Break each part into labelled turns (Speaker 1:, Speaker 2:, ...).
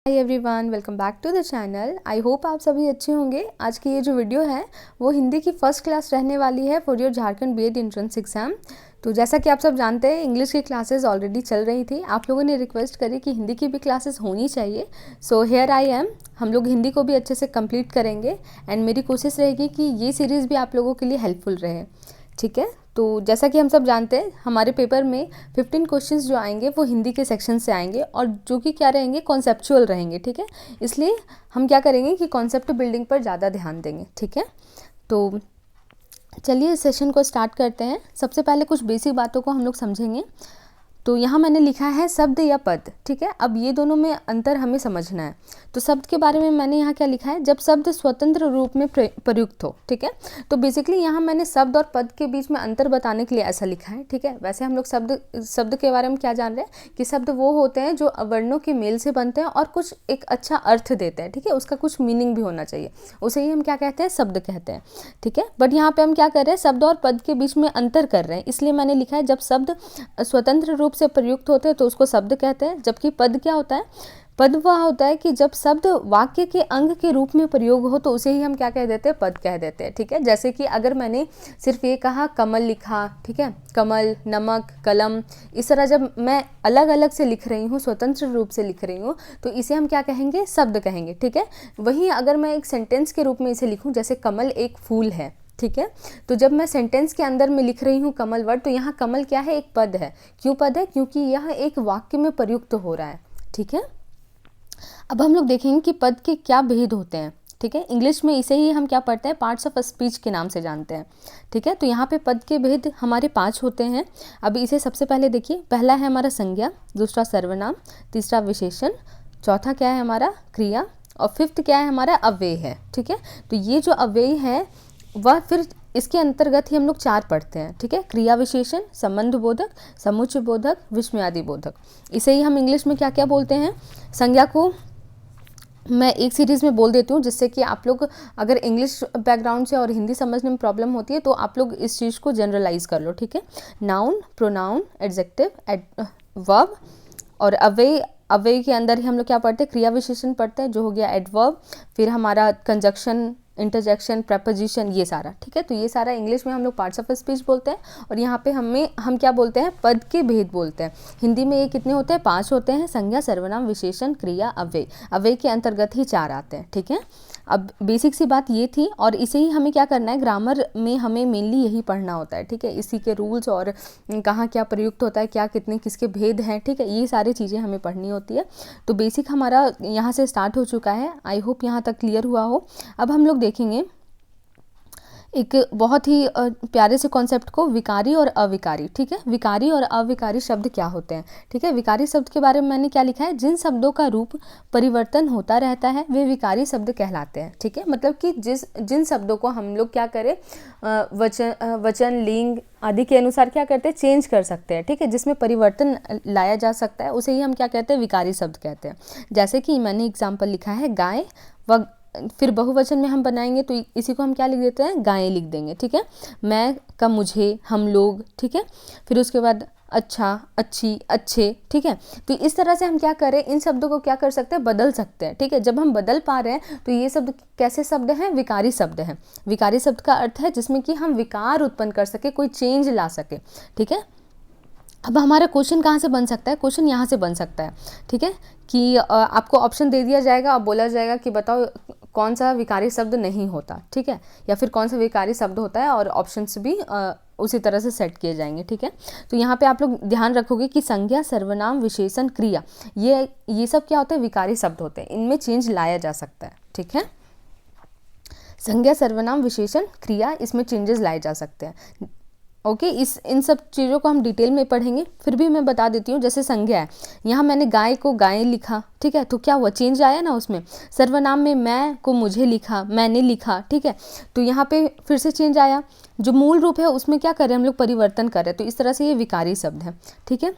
Speaker 1: Hi everyone, welcome back to the channel. I hope आप सभी अच्छे होंगे। आज की ये जो वीडियो है वो हिंदी की फर्स्ट क्लास रहने वाली है for your Jharkhand B Ed entrance exam. तो जैसा कि आप सब जानते हैं, इंग्लिश की क्लासेस ऑलरेडी चल रही थी। आप लोगों ने रिक्वेस्ट करी कि हिंदी की भी क्लासेस होनी चाहिए। So here I am. हम लोग हिंदी को भी अच्छे से कंप्लीट करेंगे एंड मेरी कोशिश रहेगी कि ये सीरीज़ भी आप लोगों के लिए हेल्पफुल रहे। ठीक है, तो जैसा कि हम सब जानते हैं, हमारे पेपर में 15 क्वेश्चंस जो आएंगे वो हिंदी के सेक्शन से आएंगे और जो कि क्या रहेंगे, कॉन्सेप्चुअल रहेंगे। ठीक है, इसलिए हम क्या करेंगे कि कॉन्सेप्ट बिल्डिंग पर ज़्यादा ध्यान देंगे। ठीक है, तो चलिए इस सेशन को स्टार्ट करते हैं। सबसे पहले कुछ बेसिक बातों को हम लोग समझेंगे। तो यहाँ मैंने लिखा है शब्द या पद। ठीक है, अब ये दोनों में अंतर हमें समझना है। तो शब्द के बारे में मैंने यहाँ क्या लिखा है, जब शब्द स्वतंत्र रूप में प्रयुक्त हो। ठीक है, तो बेसिकली यहाँ मैंने शब्द और पद के बीच में अंतर बताने के लिए ऐसा लिखा है। ठीक है, वैसे हम लोग शब्द के बारे में क्या जान रहे हैं कि शब्द वो होते हैं जो वर्णों के मेल से बनते हैं और कुछ एक अच्छा अर्थ देते हैं। ठीक है, उसका कुछ मीनिंग भी होना चाहिए, उसे ही हम क्या कहते हैं, शब्द कहते हैं। ठीक है, बट यहाँ पे हम क्या कर रहे हैं, शब्द और पद के बीच में अंतर कर रहे हैं। इसलिए मैंने लिखा है जब शब्द स्वतंत्र रूप से प्रयुक्त होते हैं तो उसको शब्द कहते हैं। जबकि पद क्या होता है, पद वह होता है कि जब शब्द वाक्य के अंग के रूप में प्रयोग हो तो उसे ही हम क्या कह देते हैं, पद कह देते हैं। ठीक है, जैसे कि अगर मैंने सिर्फ ये कहा कमल लिखा, ठीक है, कमल, नमक, कलम, इस तरह जब मैं अलग अलग से लिख रही हूँ, स्वतंत्र रूप से लिख रही हूँ, तो इसे हम क्या कहेंगे, शब्द कहेंगे। ठीक है, वहीं अगर मैं एक सेंटेंस के रूप में इसे लिखूँ, जैसे कमल एक फूल है, ठीक है, तो जब मैं सेंटेंस के अंदर में लिख रही हूँ कमल वर्ड, तो यहाँ कमल क्या है, एक पद है। क्यों पद है, क्योंकि यह एक वाक्य में प्रयुक्त हो रहा है। ठीक है, अब हम लोग देखेंगे कि पद के क्या भेद होते हैं। ठीक है, इंग्लिश में इसे ही हम क्या पढ़ते हैं, पार्ट्स ऑफ स्पीच के नाम से जानते हैं। ठीक है, तो यहाँ पे पद के भेद हमारे 5 होते हैं। अब इसे सबसे पहले देखिए, पहला है हमारा संज्ञा, दूसरा सर्वनाम, तीसरा विशेषण, चौथा क्या है हमारा क्रिया, और फिफ्थ क्या है हमारा अव्यय है। ठीक है, तो ये जो अव्यय है वह फिर इसके अंतर्गत ही हम लोग 4 पढ़ते हैं। ठीक है, क्रिया विशेषण, संबंध बोधक, समुच्चय बोधक, विस्मयादि बोधक। इसे ही हम इंग्लिश में क्या क्या बोलते हैं। संज्ञा को मैं एक सीरीज़ में बोल देती हूँ, जिससे कि आप लोग अगर इंग्लिश बैकग्राउंड से और हिंदी समझने में प्रॉब्लम होती है तो आप लोग इस चीज़ को जनरलाइज कर लो। ठीक है, नाउन, प्रोनाउन, एडजेक्टिव, वर्ब, और अव्यय के अंदर ही हम लोग क्या पढ़ते हैं, क्रिया विशेषण पढ़ते हैं, जो हो गया एडवर्ब, फिर हमारा कंजक्शन, इंटरजेक्शन, प्रपोजिशन, ये सारा। ठीक है, तो ये सारा इंग्लिश में हम लोग पार्ट्स ऑफ स्पीच बोलते हैं, और यहाँ पे हम क्या बोलते हैं, पद के भेद बोलते हैं। हिंदी में ये कितने होते हैं, 5 होते हैं, संज्ञा, सर्वनाम, विशेषण, क्रिया, अव्यय। अव्यय के अंतर्गत ही 4 आते हैं। ठीक है, अब बेसिक सी बात ये थी, और इसे ही हमें क्या करना है, ग्रामर में हमें मेनली यही पढ़ना होता है। ठीक है, इसी के रूल्स और कहाँ क्या प्रयुक्त होता है, क्या कितने किसके भेद हैं। ठीक है, ये सारी चीज़ें हमें पढ़नी होती है। तो बेसिक हमारा यहाँ से स्टार्ट हो चुका है। आई होप यहाँ तक क्लियर हुआ हो। अब हम लोग देखेंगे एक बहुत ही प्यारे से कॉन्सेप्ट को, विकारी और अविकारी। ठीक है, विकारी और अविकारी शब्द क्या होते हैं। ठीक है, विकारी शब्द के बारे में मैंने क्या लिखा है, जिन शब्दों का रूप परिवर्तन होता रहता है वे विकारी शब्द कहलाते हैं। ठीक है, मतलब कि जिन शब्दों को हम लोग क्या करें, वचन, लिंग आदि के अनुसार क्या करते हैं, चेंज कर सकते हैं। ठीक है, जिसमें परिवर्तन लाया जा सकता है, उसे ही हम क्या कहते हैं, विकारी शब्द कहते हैं। जैसे कि मैंने एग्जाम्पल लिखा है गाय, व फिर बहुवचन में हम बनाएंगे तो इसी को हम क्या लिख देते हैं, गायें लिख देंगे। ठीक है, मैं का मुझे, हम लोग। ठीक है, फिर उसके बाद अच्छा, अच्छी, अच्छे। ठीक है, तो इस तरह से हम क्या करें, इन शब्दों को क्या कर सकते हैं, बदल सकते हैं। ठीक है, जब हम बदल पा रहे हैं तो ये शब्द कैसे शब्द हैं, विकारी शब्द हैं। विकारी शब्द का अर्थ है जिसमें कि हम विकार उत्पन्न कर सके, कोई चेंज ला सके। ठीक है, अब हमारा क्वेश्चन कहाँ से बन सकता है, क्वेश्चन यहाँ से बन सकता है। ठीक है, कि आपको ऑप्शन दे दिया जाएगा और बोला जाएगा कि बताओ कौन सा विकारी शब्द नहीं होता। ठीक है, या फिर कौन सा विकारी शब्द होता है, और ऑप्शंस भी उसी तरह से सेट किए जाएंगे। ठीक है, तो यहाँ पे आप लोग ध्यान रखोगे कि संज्ञा, सर्वनाम, विशेषण, क्रिया, ये सब क्या होते हैं, विकारी शब्द होते हैं। इनमें चेंज लाया जा सकता है। ठीक है, संज्ञा, सर्वनाम, विशेषण, क्रिया, इसमें चेंजेस लाए जा सकते हैं। ओके, इन सब चीज़ों को हम डिटेल में पढ़ेंगे। फिर भी मैं बता देती हूँ, जैसे संज्ञा है, यहाँ मैंने गाय को गायें लिखा। ठीक है, तो क्या हुआ, चेंज आया ना उसमें। सर्वनाम में मैं को मुझे लिखा, मैंने लिखा। ठीक है, तो यहाँ पे फिर से चेंज आया। जो मूल रूप है उसमें क्या कर रहे हैं हम लोग, परिवर्तन कर रहे हैं। तो इस तरह से ये विकारी शब्द है। ठीक है,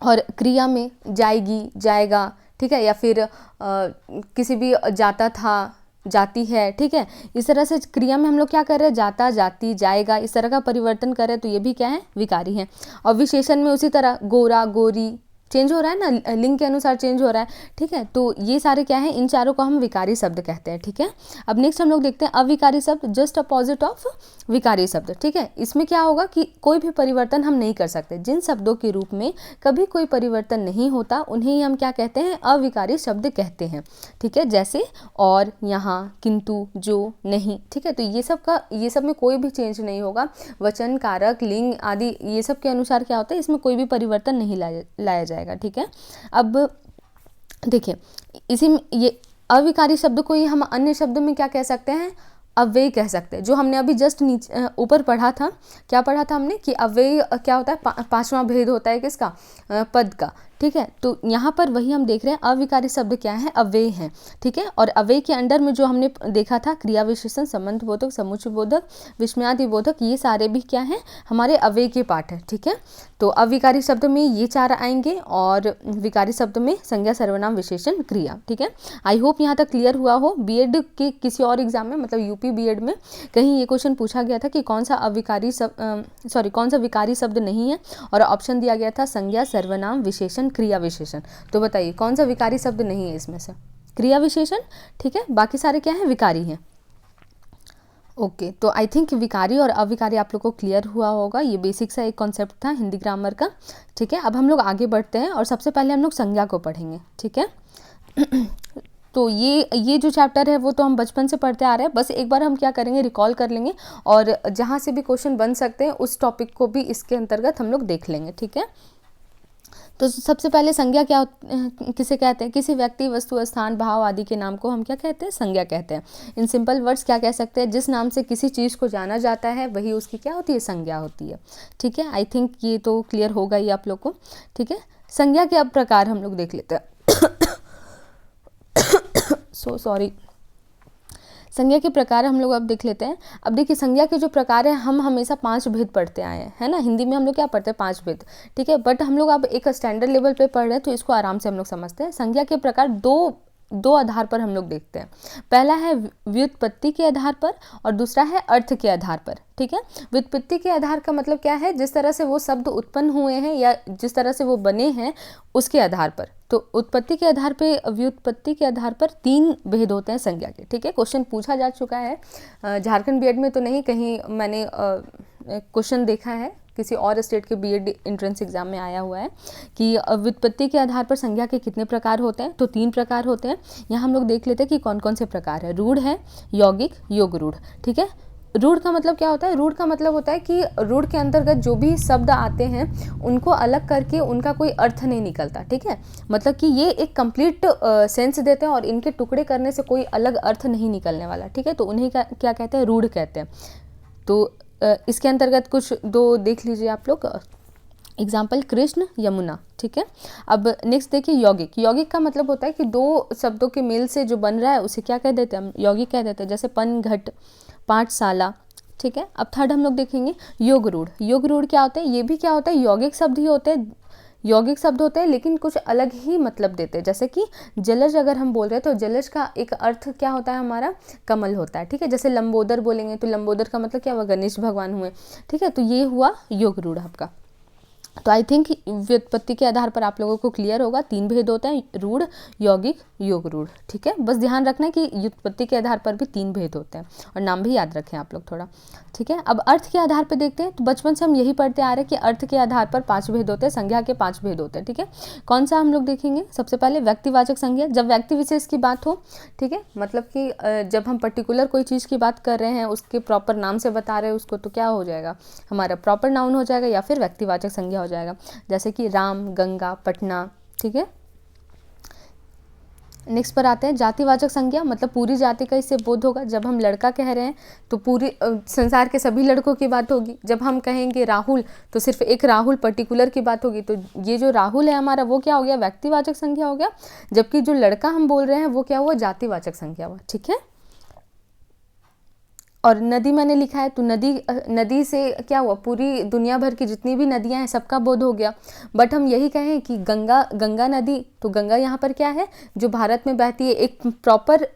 Speaker 1: और क्रिया में जाएगी, जाएगा। ठीक है, या फिर किसी भी जाता था, जाती है। ठीक है, इस तरह से क्रिया में हम लोग क्या कर रहे हैं, जाता, जाती, जाएगा, इस तरह का परिवर्तन कर रहे हैं, तो ये भी क्या है, विकारी है। और विशेषण में उसी तरह गोरा, गोरी, चेंज हो रहा है ना, लिंग के अनुसार चेंज हो रहा है, ठीक है। तो ये सारे क्या है, इन चारों को हम विकारी शब्द कहते हैं, ठीक है। अब नेक्स्ट हम लोग देखते हैं अविकारी शब्द, जस्ट अपोजिट ऑफ विकारी शब्द, ठीक है। इसमें क्या होगा कि कोई भी परिवर्तन हम नहीं कर सकते, जिन शब्दों के रूप में कभी कोई परिवर्तन नहीं होता उन्हें ही हम क्या कहते हैं, अविकारी शब्द कहते हैं, ठीक है। जैसे और, यहाँ, किंतु, जो, नहीं, ठीक है। तो ये सब में कोई भी चेंज नहीं होगा, वचन, कारक, लिंग आदि ये सब के अनुसार क्या होता है, इसमें कोई भी परिवर्तन नहीं लाया जाएगा, ठीक है। अब देखिए, इसी में ये अविकारी शब्द को ही हम अन्य शब्द में क्या कह सकते हैं, अव्यय कह सकते हैं। जो हमने अभी जस्ट नीचे ऊपर पढ़ा था, क्या पढ़ा था हमने कि अव्यय क्या होता है, पांचवा भेद होता है किसका, पद का, ठीक है। तो यहाँ पर वही हम देख रहे हैं, अविकारी शब्द क्या है, अव्यय हैं, ठीक है। और अव्यय के अंडर में जो हमने देखा था, क्रिया विशेषण, संबंध बोधक, समुच्चय बोधक, विस्मयादि बोधक, ये सारे भी क्या हैं, हमारे अव्यय के पार्ट है, ठीक है। तो अविकारी शब्द में ये चार आएंगे और विकारी शब्द में संज्ञा, सर्वनाम, विशेषण, क्रिया, ठीक है। आई होप यहाँ तक क्लियर हुआ हो। बीएड के किसी और एग्जाम में, मतलब यूपी बीएड में कहीं ये क्वेश्चन पूछा गया था कि कौन सा विकारी शब्द नहीं है, और ऑप्शन दिया गया था संज्ञा, सर्वनाम, विशेषण, क्रिया विशेषण। तो बताइए कौन सा विकारी शब्द नहीं है इसमें से, क्रिया विशेषण, ठीक है। बाकी सारे क्या है, विकारी हैं। ओके, तो आई थिंक विकारी और अविकारी आप लोग को क्लियर हुआ होगा। ये बेसिक सा एक कॉन्सेप्ट था हिंदी ग्रामर का, ठीक है। अब हम लोग आगे बढ़ते हैं और सबसे पहले हम लोग संज्ञा को पढ़ेंगे, ठीक है। तो ये जो चैप्टर है वो तो हम बचपन से पढ़ते आ रहे हैं, बस एक बार हम क्या करेंगे, रिकॉल कर लेंगे और जहाँ से भी क्वेश्चन बन सकते हैं उस टॉपिक को भी इसके अंतर्गत हम लोग देख लेंगे, ठीक है। तो सबसे पहले संज्ञा किसे कहते हैं, किसी व्यक्ति, वस्तु, स्थान, भाव आदि के नाम को हम क्या कहते हैं, संज्ञा कहते हैं। इन सिंपल वर्ड्स क्या कह सकते हैं, जिस नाम से किसी चीज़ को जाना जाता है वही उसकी क्या होती है, संज्ञा होती है, ठीक है। आई थिंक ये तो क्लियर होगा ही आप लोग को, ठीक है। संज्ञा के अब प्रकार हम लोग देख लेते हैं। So sorry. संज्ञा के प्रकार हम लोग अब देख लेते हैं। अब देखिए, संज्ञा के जो प्रकार है, हम हमेशा 5 भेद पढ़ते आए हैं, है ना। हिंदी में हम लोग क्या पढ़ते हैं, 5 भेद, ठीक है। बट हम लोग अब एक स्टैंडर्ड लेवल पे पढ़ रहे हैं तो इसको आराम से हम लोग समझते हैं। संज्ञा के प्रकार दो आधार पर हम लोग देखते हैं। पहला है व्युत्पत्ति के आधार पर और दूसरा है अर्थ के आधार पर, ठीक है। व्युत्पत्ति के आधार का मतलब क्या है, जिस तरह से वो शब्द उत्पन्न हुए हैं या जिस तरह से वो बने हैं उसके आधार पर। तो उत्पत्ति के आधार पे, व्युत्पत्ति के आधार पर 3 भेद होते हैं संज्ञा के, ठीक है। क्वेश्चन पूछा जा चुका है, झारखंड बीएड में तो नहीं, कहीं मैंने क्वेश्चन देखा है किसी और स्टेट के बीएड एंट्रेंस एग्जाम में आया हुआ है कि व्युत्पत्ति के आधार पर संज्ञा के कितने प्रकार होते हैं। तो 3 प्रकार होते हैं। यहाँ हम लोग देख लेते हैं कि कौन कौन से प्रकार है। रूढ़ है, यौगिक, योग रूढ़, ठीक है। रूढ़ का मतलब क्या होता है, रूढ़ का मतलब होता है कि रूढ़ के अंतर्गत जो भी शब्द आते हैं उनको अलग करके उनका कोई अर्थ नहीं निकलता, ठीक है। मतलब कि ये एक कंप्लीट सेंस देते हैं और इनके टुकड़े करने से कोई अलग अर्थ नहीं निकलने वाला, ठीक है। तो उन्हें क्या कहते हैं, रूढ़ कहते हैं। तो इसके अंतर्गत कुछ 2 देख लीजिए आप लोग, एग्जाम्पल कृष्ण, यमुना, ठीक है। अब नेक्स्ट देखिए यौगिक। यौगिक का मतलब होता है कि 2 शब्दों के मेल से जो बन रहा है उसे क्या कह देते हैं, हम यौगिक कह देते हैं। जैसे पन, घट, पाठशाला, ठीक है। अब थर्ड हम लोग देखेंगे योग रूढ़। योग रूढ़ क्या होता है, ये भी क्या होता है, यौगिक शब्द ही होते हैं, यौगिक शब्द होते हैं लेकिन कुछ अलग ही मतलब देते हैं। जैसे कि जलज अगर हम बोल रहे हैं तो जलज का एक अर्थ क्या होता है, हमारा कमल होता है, ठीक है। जैसे लंबोदर बोलेंगे तो लंबोदर का मतलब क्या हुआ, गणेश भगवान हुए, ठीक है। तो ये हुआ योग रूढ़ आपका। तो आई थिंक व्युत्पत्ति के आधार पर आप लोगों को क्लियर होगा। 3 भेद होते हैं, रूढ़, यौगिक, योग रूढ़, ठीक है। बस ध्यान रखना है कि व्युत्पत्ति के आधार पर भी 3 भेद होते हैं और नाम भी याद रखें आप लोग थोड़ा, ठीक है। अब अर्थ के आधार पर देखते हैं। तो बचपन से हम यही पढ़ते आ रहे हैं कि अर्थ के आधार पर 5 भेद होते हैं, संज्ञा के 5 भेद होते हैं, ठीक है। कौन सा हम लोग देखेंगे, सबसे पहले व्यक्तिवाचक संज्ञा। जब व्यक्ति विशेष की बात हो, ठीक है, मतलब कि जब हम पर्टिकुलर कोई चीज़ की बात कर रहे हैं, उसके प्रॉपर नाम से बता रहे हैं उसको, तो क्या हो जाएगा, हमारा प्रॉपर नाउन हो जाएगा या फिर व्यक्तिवाचक संज्ञा हो जाएगा। जैसे कि राम, गंगा, पटना, ठीक है। नेक्स्ट पर आते हैं जातिवाचक संज्ञा, मतलब पूरी जाति का इससे बोध होगा। जब हम लड़का कह रहे हैं तो पूरी संसार के सभी लड़कों की बात होगी। जब हम कहेंगे राहुल तो सिर्फ एक राहुल पर्टिकुलर की बात होगी। तो ये जो राहुल है हमारा वो क्या हो गया, व्यक्तिवाचक संज्ञा हो गया, जबकि जो लड़का हम बोल रहे हैं वो क्या हुआ, जातिवाचक संज्ञा हुआ, ठीक है। और नदी मैंने लिखा है तो नदी से क्या हुआ, पूरी दुनिया भर की जितनी भी नदियां हैं सबका बोध हो गया। बट हम यही कहें कि गंगा नदी, तो गंगा यहाँ पर क्या है, जो भारत में बहती है, एक प्रॉपर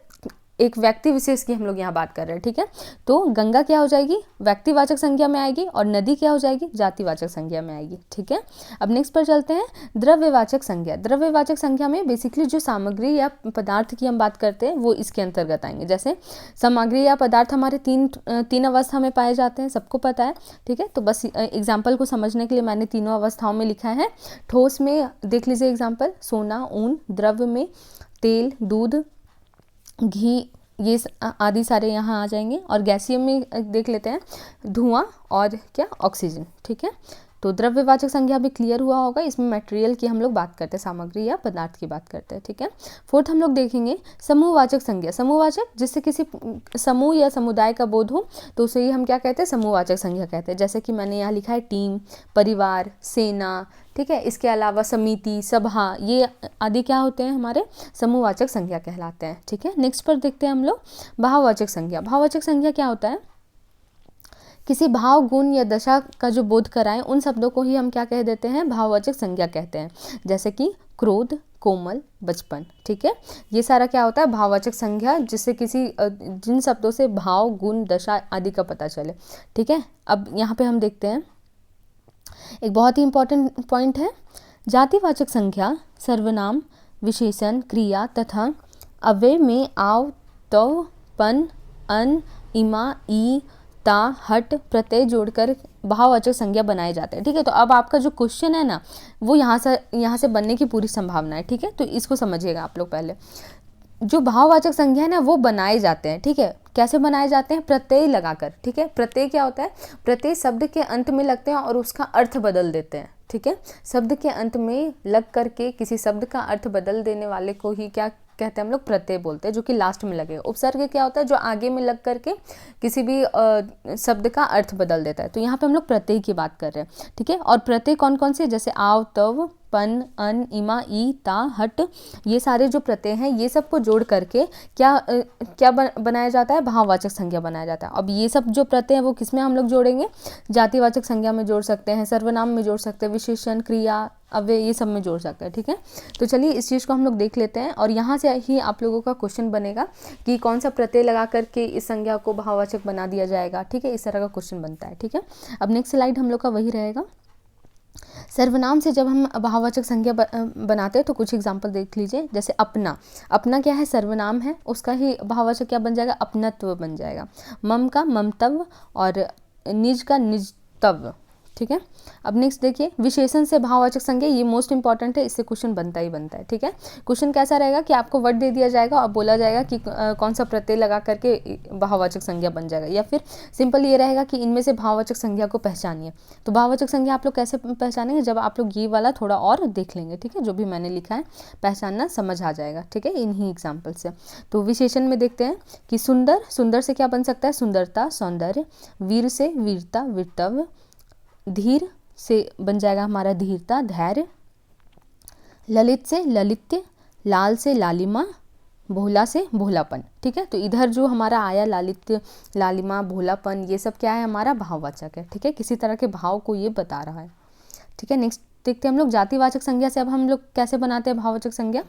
Speaker 1: एक व्यक्ति विशेष की हम लोग यहाँ बात कर रहे हैं, ठीक है। तो गंगा क्या हो जाएगी, व्यक्तिवाचक संज्ञा में आएगी, और नदी क्या हो जाएगी, जातिवाचक संज्ञा में आएगी, ठीक है। अब नेक्स्ट पर चलते हैं, द्रव्यवाचक संज्ञा। द्रव्यवाचक संज्ञा में बेसिकली जो सामग्री या पदार्थ की हम बात करते हैं वो इसके अंतर्गत आएंगे। जैसे सामग्री या पदार्थ हमारे तीन अवस्था में पाए जाते हैं, सबको पता है, ठीक है। तो बस एग्जाम्पल को समझने के लिए मैंने तीनों अवस्थाओं में लिखा है। ठोस में देख लीजिए एग्जाम्पल, सोना, ऊन। द्रव्य में तेल, दूध, घी, ये आदि सारे यहाँ आ जाएंगे। और गैसीय में देख लेते हैं, धुआं और क्या, ऑक्सीजन, ठीक है। तो द्रव्यवाचक संज्ञा भी क्लियर हुआ होगा। इसमें मटेरियल की हम लोग बात करते हैं, सामग्री या पदार्थ की बात करते हैं, ठीक है। फोर्थ हम लोग देखेंगे समूहवाचक संज्ञा। समूहवाचक, जिससे किसी समूह या समुदाय का बोध हो तो उसे ही हम क्या कहते हैं, समूहवाचक संज्ञा कहते हैं। जैसे कि मैंने यहाँ लिखा है टीम, परिवार, सेना, ठीक है। इसके अलावा समिति, सभा, ये आदि क्या होते हैं, हमारे समूहवाचक संज्ञा कहलाते हैं, ठीक है। नेक्स्ट पर देखते हैं हम लोग भाववाचक संज्ञा। भाववाचक संज्ञा क्या होता है, किसी भाव, गुण या दशा का जो बोध कराएं उन शब्दों को ही हम क्या कह देते हैं, भाववाचक संज्ञा कहते हैं। जैसे कि क्रोध, कोमल, बचपन, ठीक है। ये सारा क्या होता है, भाववाचक संज्ञा, जिससे किसी जिन शब्दों से भाव, गुण, दशा आदि का पता चले, ठीक है। अब यहाँ पे हम देखते हैं एक बहुत ही इंपॉर्टेंट पॉइंट है, जातिवाचक संज्ञा सर्वनाम, विशेषण, क्रिया तथा अव्यय में आव, तव, पन, अन, इमा, ई, ता, हट प्रत्यय जोड़कर भाववाचक संज्ञा बनाए जाते हैं, ठीक है। तो अब आपका जो क्वेश्चन है ना, वो यहाँ से बनने की पूरी संभावना है, ठीक है। तो इसको समझिएगा आप लोग। पहले जो भाववाचक संज्ञा है ना, वो बनाए जाते हैं, ठीक है। कैसे बनाए जाते हैं, प्रत्यय लगाकर, ठीक है। प्रत्यय क्या होता है, प्रत्यय शब्द के अंत में लगते हैं और उसका अर्थ बदल देते हैं, ठीक है। शब्द के अंत में लग करके किसी शब्द का अर्थ बदल देने वाले को ही क्या कहते हैं, हम लोग प्रत्यय बोलते हैं, जो कि लास्ट में लगे। उपसर्ग क्या होता है, जो आगे में लग करके किसी भी शब्द का अर्थ बदल देता है। तो यहाँ पे हम लोग प्रत्यय की बात कर रहे हैं, ठीक है। और प्रत्यय कौन कौन से, जैसे आव, तव, पन, अन, इमा, ई, ता, हट, ये सारे जो प्रत्यय हैं, ये सब को जोड़ करके क्या बनाया जाता है, भाववाचक संज्ञा बनाया जाता है। अब ये सब जो प्रत्यय हैं वो किसमें हम लोग जोड़ेंगे, जातिवाचक संज्ञा में जोड़ सकते हैं, सर्वनाम में जोड़ सकते हैं, विशेषण, क्रिया, अव्यय, ये सब में जोड़ सकते हैं, ठीक है। तो चलिए इस चीज़ को हम लोग देख लेते हैं, और यहाँ से ही आप लोगों का क्वेश्चन बनेगा कि कौन सा प्रत्यय लगा करके इस संज्ञा को भाववाचक बना दिया जाएगा, ठीक है। इस तरह का क्वेश्चन बनता है, ठीक है। अब नेक्स्ट स्लाइड हम लोग का वही रहेगा। सर्वनाम से जब हम भाववाचक संज्ञा बनाते हैं तो कुछ एग्जाम्पल देख लीजिए। जैसे अपना, अपना क्या है, सर्वनाम है, उसका ही भाववाचक क्या बन जाएगा, अपनत्व बन जाएगा। मम का ममतव्य, और निज का निजतव्य, ठीक है। अब नेक्स्ट देखिए, विशेषण से भाववाचक संज्ञा, ये मोस्ट इंपॉर्टेंट है, इससे क्वेश्चन बनता ही बनता है, ठीक है। क्वेश्चन कैसा रहेगा कि आपको वर्ड दे दिया जाएगा और बोला जाएगा कि कौन सा प्रत्यय लगा करके भाववाचक संज्ञा बन जाएगा, या फिर सिंपल ये रहेगा कि इनमें से भाववाचक संज्ञा को पहचानिए। तो भाववाचक संज्ञा आप लोग कैसे पहचानेंगे, जब आप लोग ये वाला थोड़ा और देख लेंगे, ठीक है। जो भी मैंने लिखा है पहचानना समझ आ जाएगा, ठीक है, इन्हीं एग्जाम्पल से। तो विशेषण में देखते हैं कि सुंदर, सुंदर से क्या बन सकता है, सुंदरता, सौंदर्य। वीर से वीरता, वीरत्व। धीर से बन जाएगा हमारा धीरता, धैर्य। ललित से ललित्य, लाल से लालिमा, भोला से भोलापन, ठीक है। तो इधर जो हमारा आया लालित्य, लालिमा, भोलापन, ये सब क्या है, हमारा भाववाचक है, ठीक है। किसी तरह के भाव को ये बता रहा है, ठीक है। नेक्स्ट देखते हैं हम लोग जातिवाचक संज्ञा से अब हम लोग कैसे बनाते हैं भाववाचक संज्ञा।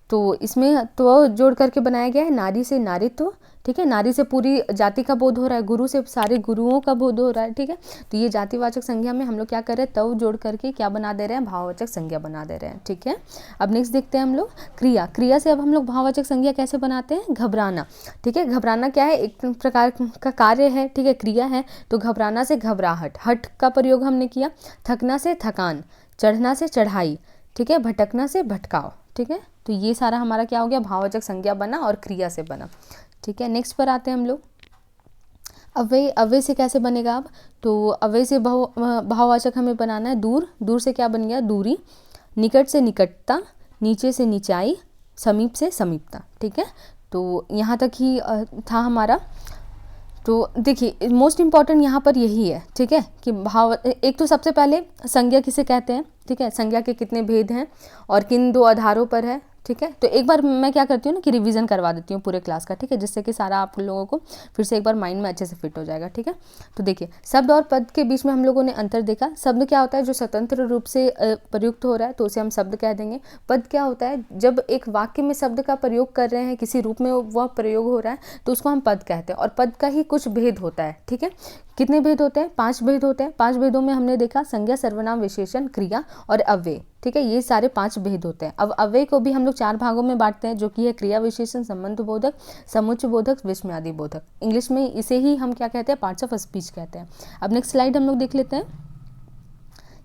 Speaker 1: तो इसमें तो जोड़ करके बनाया गया है, नारी से नारीत्व, ठीक है। नारी से पूरी जाति का बोध हो रहा है, गुरु से सारे गुरुओं का बोध हो रहा है, ठीक है। तो ये जातिवाचक संज्ञा में हम लोग क्या कर रहे हैं, तव जोड़ करके क्या बना दे रहे हैं, भाववाचक संज्ञा बना दे रहे हैं, ठीक है। अब नेक्स्ट देखते हैं हम लोग क्रिया। क्रिया से अब हम लोग भाववाचक संज्ञा कैसे बनाते हैं, घबराना, ठीक है। घबराना क्या है, एक प्रकार का कार्य है, ठीक है, क्रिया है। तो घबराना से घबराहट, हट का प्रयोग हमने किया। थकना से थकान, चढ़ना से चढ़ाई, ठीक है। भटकना से भटकाव, ठीक है। तो ये सारा हमारा क्या हो गया, भाववाचक संज्ञा बना और क्रिया से बना, ठीक है। नेक्स्ट पर आते हैं हम लोग अव्यय। अव्यय से कैसे बनेगा अब, तो अव्यय से भाववाचक हमें बनाना है दूर। दूर से क्या बन गया, दूरी। निकट से निकटता, नीचे से नीचाई, समीप से समीपता, ठीक है। तो यहाँ तक ही था हमारा। तो देखिए मोस्ट इम्पॉर्टेंट यहाँ पर यही है, ठीक है, कि भाव, एक तो सबसे पहले संज्ञा किसे कहते हैं, ठीक है। संज्ञा के कितने भेद हैं और किन दो आधारों पर है, ठीक है। तो एक बार मैं क्या करती हूँ ना कि रिवीजन करवा देती हूँ पूरे क्लास का, ठीक है, जिससे कि सारा आप लोगों को फिर से एक बार माइंड में अच्छे से फिट हो जाएगा, ठीक है। तो देखिए, शब्द और पद के बीच में हम लोगों ने अंतर देखा। शब्द क्या होता है, जो स्वतंत्र रूप से प्रयुक्त हो रहा है तो उसे हम शब्द कह देंगे। पद क्या होता है, जब एक वाक्य में शब्द का प्रयोग कर रहे हैं, किसी रूप में वह प्रयोग हो रहा है तो उसको हम पद कहते हैं। और पद का ही कुछ भेद होता है, ठीक है। कितने भेद होते हैं, 5 भेद होते हैं। 5 भेदों में हमने देखा संज्ञा, सर्वनाम, विशेषण, क्रिया और अव्यय, ठीक है। ये सारे 5 भेद होते हैं। अब अव्यय को भी हम लोग 4 भागों में बांटते हैं, जो कि है क्रिया विशेषण, संबंध बोधक, समुच्चय बोधक, विस्मयादि बोधक। इंग्लिश में इसे ही हम क्या कहते हैं, पार्ट्स ऑफ स्पीच कहते हैं। अब नेक्स्ट स्लाइड हम लोग देख लेते हैं।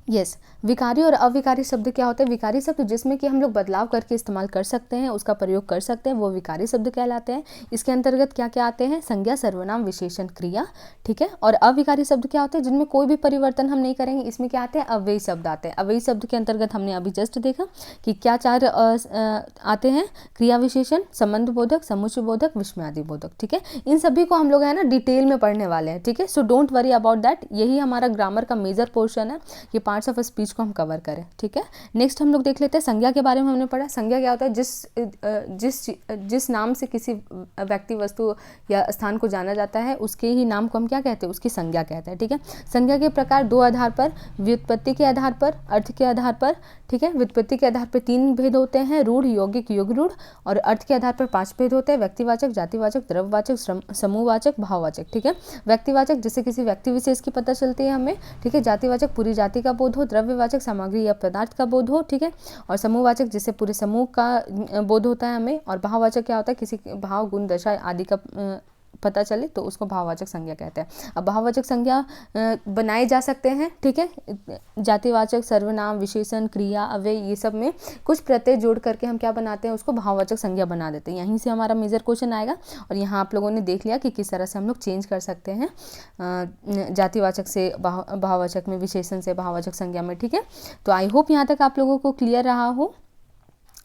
Speaker 1: यस, विकारी और अविकारी शब्द क्या होते हैं। विकारी शब्द जिसमें कि हम लोग बदलाव करके इस्तेमाल कर सकते हैं, उसका प्रयोग कर सकते हैं, वो विकारी शब्द कहलाते हैं। इसके अंतर्गत क्या क्या आते हैं, संज्ञा, सर्वनाम, विशेषण, क्रिया, ठीक है। और अविकारी शब्द क्या होते हैं, जिनमें कोई भी परिवर्तन हम नहीं करेंगे। इसमें क्या आते हैं, अव्ययी शब्द आते हैं। अव्ययी शब्द के अंतर्गत हमने अभी जस्ट देखा कि क्या 4 आते हैं, क्रिया विशेषण, संबंध बोधक, समुच्चय बोधक, विस्मयादि बोधक, ठीक है। इन सभी को हम लोग है ना डिटेल में पढ़ने वाले हैं, ठीक है। So don't worry about that, यही हमारा ग्रामर का मेजर पोर्शन है, ये पार्ट्स ऑफ स्पीच को हम कवर करें, ठीक है। नेक्स्ट हम लोग देख लेते हैं संज्ञा के बारे में। हमने पढ़ा संज्ञा क्या होता है, जिस नाम से किसी व्यक्ति, वस्तु या स्थान को जाना जाता है, उसके ही नाम को हम क्या कहते हैं, उसकी संज्ञा कहते हैं, ठीक है। संज्ञा के प्रकार 2 आधार पर, व्युत्पत्ति के आधार पर, अर्थ के आधार पर, ठीक है। व्युत्पत्ति के आधार पर 3 भेद होते हैं, रूढ़, यौगिक, युग रूढ़। और अर्थ के आधार पर 5 भेद होते हैं, व्यक्तिवाचक, जातिवाचक, द्रव्यवाचक, समूहवाचक, भाववाचक, ठीक है। व्यक्तिवाचक जिससे किसी व्यक्ति विशेष की पता चलती है हमें, ठीक है। जातिवाचक पूरी जाति का बोध हो, द्रव्यवाचक सामग्री या पदार्थ का बोध हो, ठीक है। और समूहवाचक जिससे पूरे समूह का बोध होता है हमें। और भाववाचक क्या होता है, किसी भाव, गुण, दशा आदि का पता चले तो उसको भाववाचक संज्ञा कहते हैं। अब भाववाचक संज्ञा बनाए जा सकते हैं, ठीक है। जातिवाचक, सर्वनाम, विशेषण, क्रिया, अव्यय, ये सब में कुछ प्रत्यय जोड़ करके हम क्या बनाते हैं, उसको भाववाचक संज्ञा बना देते हैं। यहीं से हमारा मेजर क्वेश्चन आएगा। और यहाँ आप लोगों ने देख लिया कि किस तरह से हम लोग चेंज कर सकते हैं जातिवाचक से भाववाचक में, विशेषण से भाववाचक संज्ञा में, ठीक है। तो आई होप यहाँ तक आप लोगों को क्लियर रहा हो।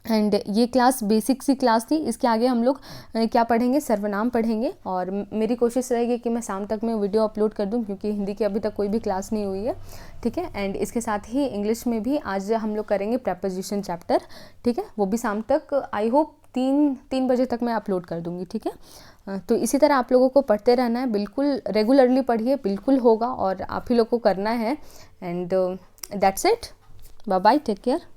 Speaker 1: एंड ये क्लास बेसिक सी क्लास थी। इसके आगे हम लोग क्या पढ़ेंगे, सर्वनाम पढ़ेंगे। और मेरी कोशिश रहेगी कि मैं शाम तक में वीडियो अपलोड कर दूं, क्योंकि हिंदी की अभी तक कोई भी क्लास नहीं हुई है, ठीक है। एंड इसके साथ ही इंग्लिश में भी आज हम लोग करेंगे प्रेपोजिशन चैप्टर, ठीक है। वो भी शाम तक आई होप 3 बजे तक मैं अपलोड कर दूँगी, ठीक है। तो इसी तरह आप लोगों को पढ़ते रहना है, बिल्कुल रेगुलरली पढ़िए, बिल्कुल होगा और आप ही लोग को करना है। And that's it, bye bye, take care.